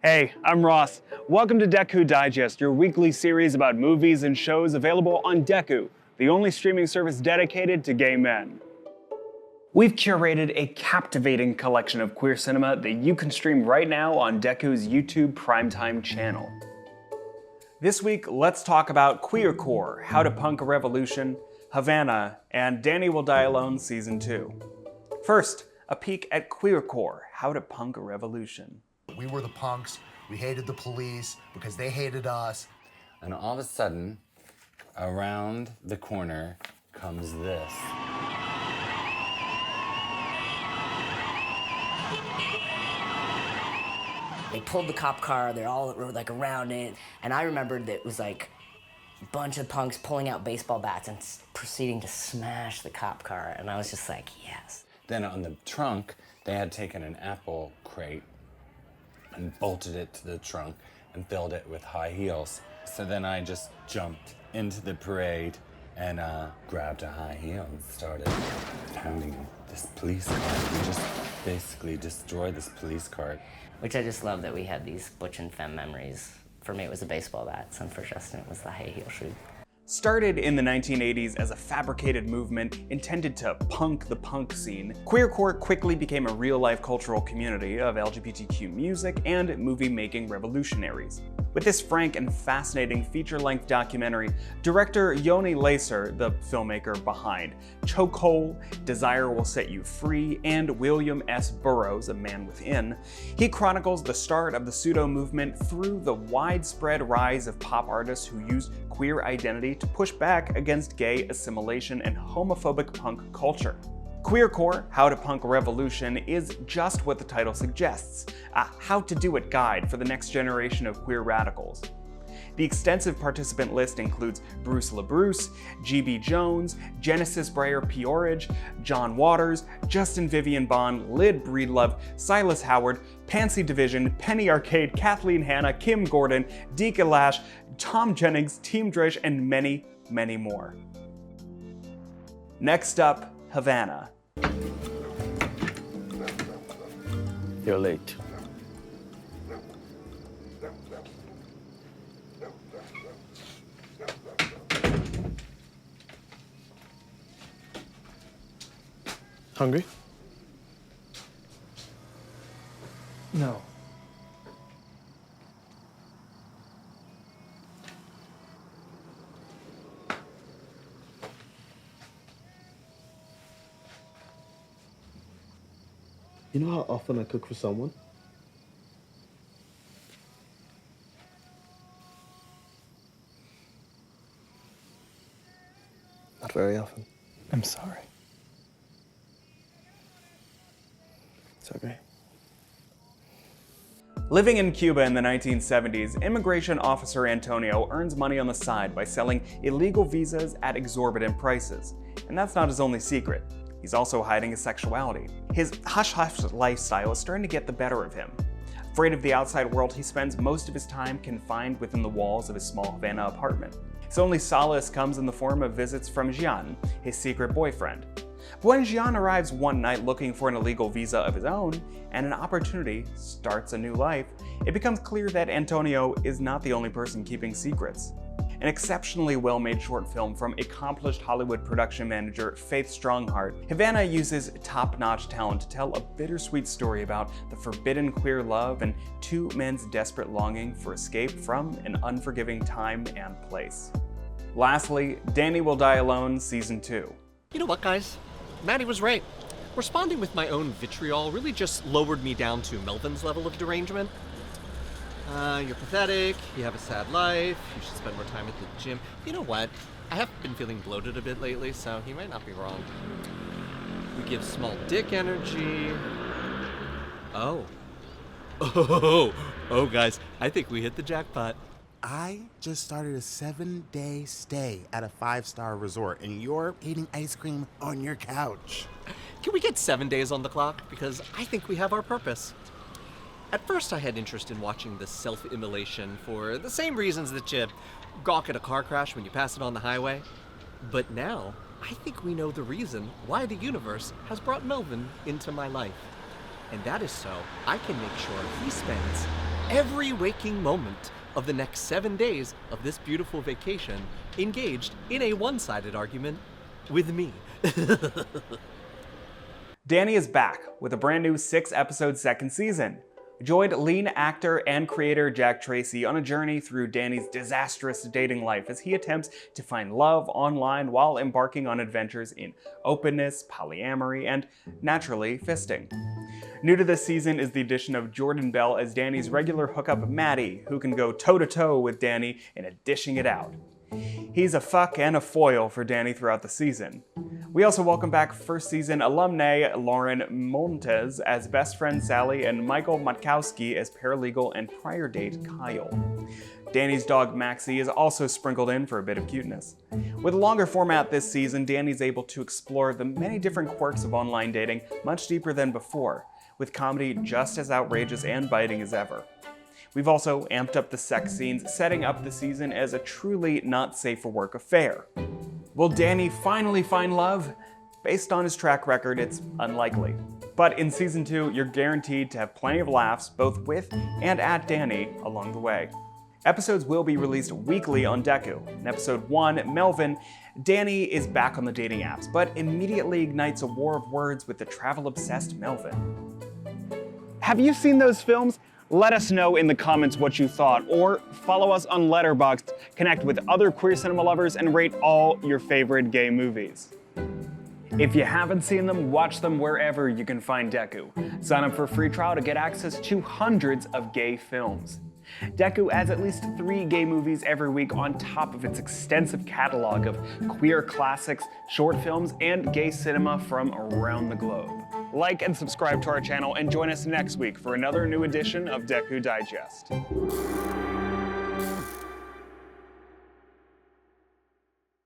Hey, I'm Ross. Welcome to Dekkoo Digest, your weekly series about movies and shows available on Dekkoo, the only streaming service dedicated to gay men. We've curated a captivating collection of queer cinema that you can stream right now on Dekkoo's YouTube Primetime channel. This week, let's talk about Queercore, How to Punk a Revolution, Havana, and Danny Will Die Alone Season 2. First, a peek at Queercore, How to Punk a Revolution. We were the punks, we hated the police because they hated us. And all of a sudden, around the corner comes this. They pulled the cop car, they're all like around it, and I remembered that it was like a bunch of punks pulling out baseball bats and proceeding to smash the cop car, and I was just like, yes. Then on the trunk, they had taken an apple crate and bolted it to the trunk and filled it with high heels. So then I just jumped into the parade and grabbed a high heel and started pounding this police cart. We just basically destroyed this police cart. Which I just love that we had these butch and femme memories. For me, it was the baseball bats, and for Justin, it was the high heel shoe. Started in the 1980s as a fabricated movement intended to punk the punk scene, Queercore quickly became a real-life cultural community of LGBTQ music and movie-making revolutionaries. With this frank and fascinating feature-length documentary, director Yoni Lacer, the filmmaker behind Chokehold, Desire Will Set You Free, and William S. Burroughs, A Man Within, he chronicles the start of the pseudo-movement through the widespread rise of pop artists who used queer identity to push back against gay assimilation and homophobic punk culture. Queercore, How to Punk a Revolution, is just what the title suggests, a how-to-do-it guide for the next generation of queer radicals. The extensive participant list includes Bruce LaBruce, G.B. Jones, Genesis Breyer Peorage, John Waters, Justin Vivian Bond, Lyd Breedlove, Silas Howard, Pansy Division, Penny Arcade, Kathleen Hanna, Kim Gordon, Deke Lash, Tom Jennings, Team Dresch, and many, many more. Next up, Havana. You're late. Hungry? No. You know how often I cook for someone? Not very often. I'm sorry. It's okay. Living in Cuba in the 1970s, immigration officer Antonio earns money on the side by selling illegal visas at exorbitant prices. And that's not his only secret. He's also hiding his sexuality. His hush-hush lifestyle is starting to get the better of him. Afraid of the outside world, he spends most of his time confined within the walls of his small Havana apartment. His only solace comes in the form of visits from Gian, his secret boyfriend. But when Gian arrives one night looking for an illegal visa of his own, and an opportunity starts a new life, it becomes clear that Antonio is not the only person keeping secrets. An exceptionally well-made short film from accomplished Hollywood production manager Faith Strongheart, Havana uses top-notch talent to tell a bittersweet story about the forbidden queer love and two men's desperate longing for escape from an unforgiving time and place. Lastly, Danny Will Die Alone Season 2. You know what, guys? Maddie was right. Responding with my own vitriol really just lowered me down to Melvin's level of derangement. You're pathetic, you have a sad life, you should spend more time at the gym. You know what? I have been feeling bloated a bit lately, so he might not be wrong. We give small dick energy. Oh, guys, I think we hit the jackpot. I just started a 7-day stay at a 5-star resort, and you're eating ice cream on your couch. Can we get 7 days on the clock? Because I think we have our purpose. At first, I had interest in watching the self-immolation for the same reasons that you gawk at a car crash when you pass it on the highway. But now, I think we know the reason why the universe has brought Melvin into my life. And that is so I can make sure he spends every waking moment of the next 7 days of this beautiful vacation engaged in a one-sided argument with me. Danny is back with a brand new 6-episode second season. Join lean actor and creator Jack Tracy on a journey through Danny's disastrous dating life as he attempts to find love online while embarking on adventures in openness, polyamory, and, naturally, fisting. New to this season is the addition of Jordan Bell as Danny's regular hookup Maddie, who can go toe-to-toe with Danny in a dishing it out. He's a fuck and a foil for Danny throughout the season. We also welcome back first season alumnae Lauren Montes as best friend Sally and Michael Matkowski as paralegal and prior date Kyle. Danny's dog Maxie is also sprinkled in for a bit of cuteness. With a longer format this season, Danny's able to explore the many different quirks of online dating much deeper than before, with comedy just as outrageous and biting as ever. We've also amped up the sex scenes, setting up the season as a truly not safe for work affair. Will Danny finally find love? Based on his track record, it's unlikely. But in season 2, you're guaranteed to have plenty of laughs both with and at Danny along the way. Episodes will be released weekly on Dekkoo. In episode 1, Melvin, Danny is back on the dating apps, but immediately ignites a war of words with the travel-obsessed Melvin. Have you seen those films? Let us know in the comments what you thought, or follow us on Letterboxd, connect with other queer cinema lovers, and rate all your favorite gay movies. If you haven't seen them, watch them wherever you can find Dekkoo. Sign up for a free trial to get access to hundreds of gay films. Dekkoo adds at least 3 gay movies every week on top of its extensive catalog of queer classics, short films, and gay cinema from around the globe. Like and subscribe to our channel and join us next week for another new edition of Dekkoo Digest.